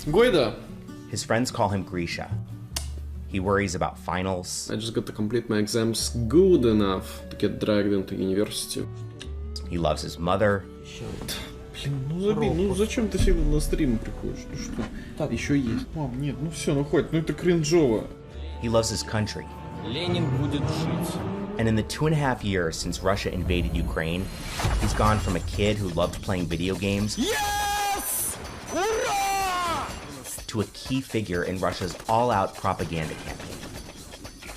Goida. His friends call him Grisha. He worries about finals. I just got to complete my exams good enough to get dragged into university. He loves his mother. Блин, ну забей, ну зачем ты всегда на стримы приходишь? Ну что? Так. Еще есть. Мам, нет, ну все, ну хватит, ну это кринжово. He loves his country. Ленин будет жить. And in the 2.5 years since Russia invaded Ukraine, he's gone from a kid who loved playing video games Yes! Ура! to a key figure in Russia's all-out propaganda campaign.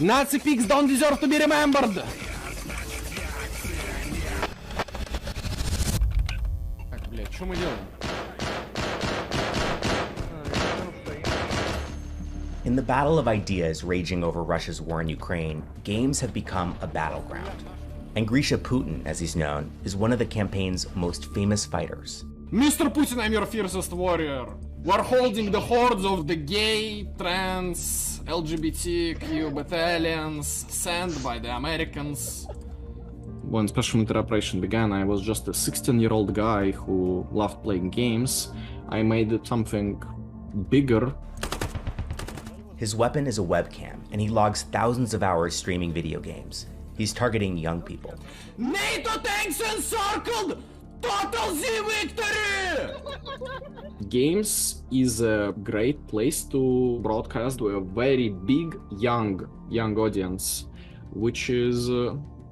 Nazi pigs don't deserve to be remembered! Так, блядь, что мы делаем? In the battle of ideas raging over Russia's war in Ukraine, games have become a battleground. And Grisha Putin, as he's known, is one of the campaign's most famous fighters. Mr. Putin, I'm your fiercest warrior. We're holding the hordes of the gay, trans, LGBTQ battalions sent by the Americans. When special military operation began, I was just a 16-year-old guy who loved playing games. I made it something bigger. His weapon is a webcam, and he logs thousands of hours streaming video games. He's targeting young people. NATO tanks encircled! Total Z victory! Games is a great place to broadcast to a very big young audience, which is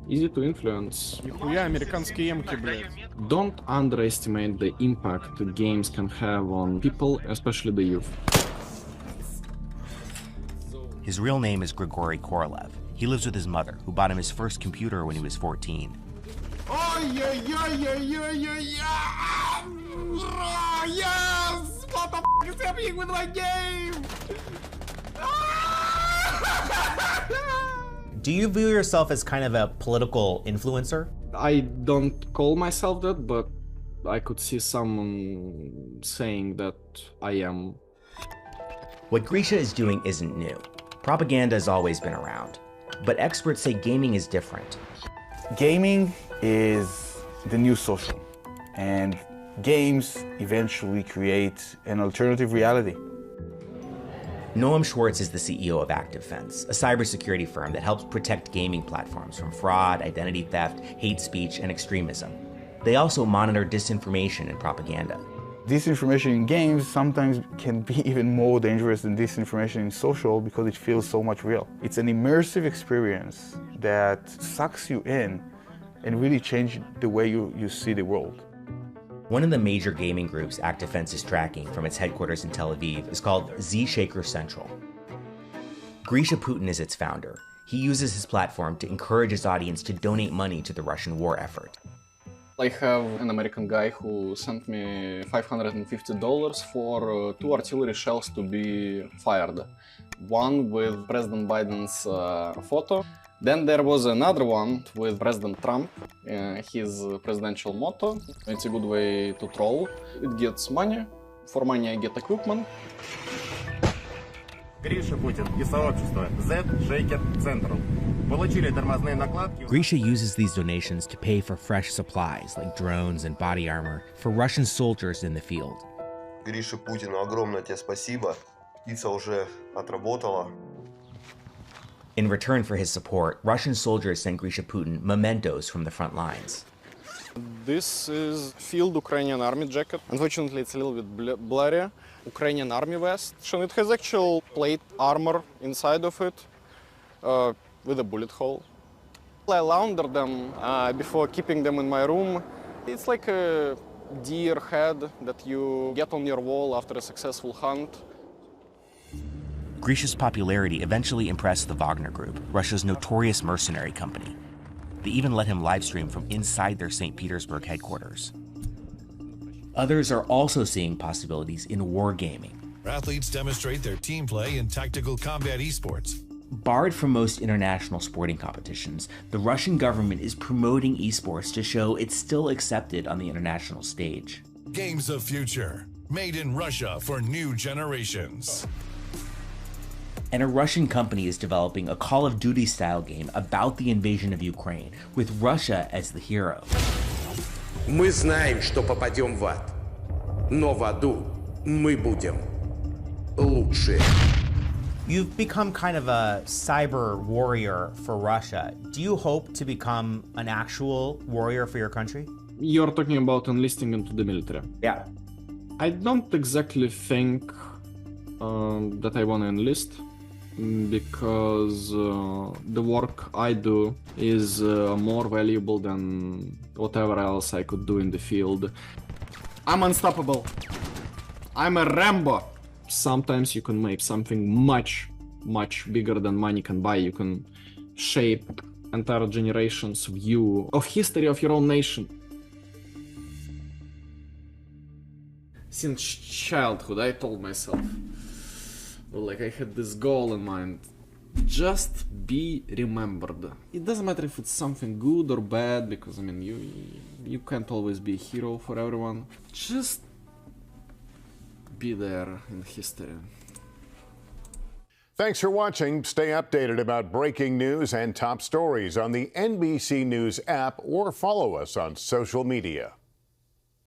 easy to influence. Нихуя американские эмки, блядь. Don't underestimate the impact games can have on people, especially the youth. His real name is Grigory Korolev. He lives with his mother, who bought him his first computer when he was 14. Yes! What the f is happening with my game? Do you view yourself as kind of a political influencer? I don't call myself that, but I could see someone saying that I am. What Grisha is doing isn't new. Propaganda has always been around. But experts say gaming is different. Gaming is the new social, and games eventually create an alternative reality. Noam Schwartz is the CEO of ActiveFence, a cybersecurity firm that helps protect gaming platforms from fraud, identity theft, hate speech, and extremism. They also monitor disinformation and propaganda. Disinformation in games sometimes can be even more dangerous than disinformation in social because it feels so much real. It's an immersive experience that sucks you in and really changes the way you see the world. One of the major gaming groups ActiveFence is tracking from its headquarters in Tel Aviv is called Z-Shaker Central. Grisha Putin is its founder. He uses his platform to encourage his audience to donate money to the Russian war effort. I have an American guy who sent me $550 for 2 artillery shells to be fired. One with President Biden's photo. Then there was another one with President Trump, his presidential motto. It's a good way to troll. It gets money. For money I get equipment. Гриша Путин и сообщество Z-Shaker Central. Получили тормозные накладки. Grisha uses these donations to pay for fresh supplies like drones and body armor for Russian soldiers in the field. Гриша Путину огромное тебе спасибо. Птица уже отработала. In return for his support, Russian soldiers sent Grisha Putin mementos from the front lines. This is field Ukrainian army jacket. Unfortunately, it's a little bit blurry. Ukrainian army vest. And it has actual plate armor inside of it with a bullet hole. I laundered them before keeping them in my room. It's like a deer head that you get on your wall after a successful hunt. Grisha's popularity eventually impressed the Wagner Group, Russia's notorious mercenary company. They even let him livestream from inside their St. Petersburg headquarters. Others are also seeing possibilities in wargaming. Athletes demonstrate their team play in tactical combat esports. Barred from most international sporting competitions, the Russian government is promoting esports to show it's still accepted on the international stage. Games of future, made in Russia for new generations. And a Russian company is developing a Call of Duty-style game about the invasion of Ukraine, with Russia as the hero. Мы знаем, что попадем в ад, но в аду мы будем лучшие. You've become kind of a cyber warrior for Russia. Do you hope to become an actual warrior for your country? You're talking about enlisting into the military. Yeah. I don't exactly think that I want to enlist, because the work I do is more valuable than whatever else I could do in the field. I'm unstoppable. I'm a Rambo. Sometimes you can make something much bigger than money can buy. You can shape entire generations' view of history of your own nation. Since childhood, I told myself, well, like, I had this goal in mind: just be remembered. It doesn't matter if it's something good or bad, because I mean, you can't always be a hero for everyone. Just be there in history. Thanks for watching. Stay updated about breaking news and top stories on the NBC News app, or follow us on social media.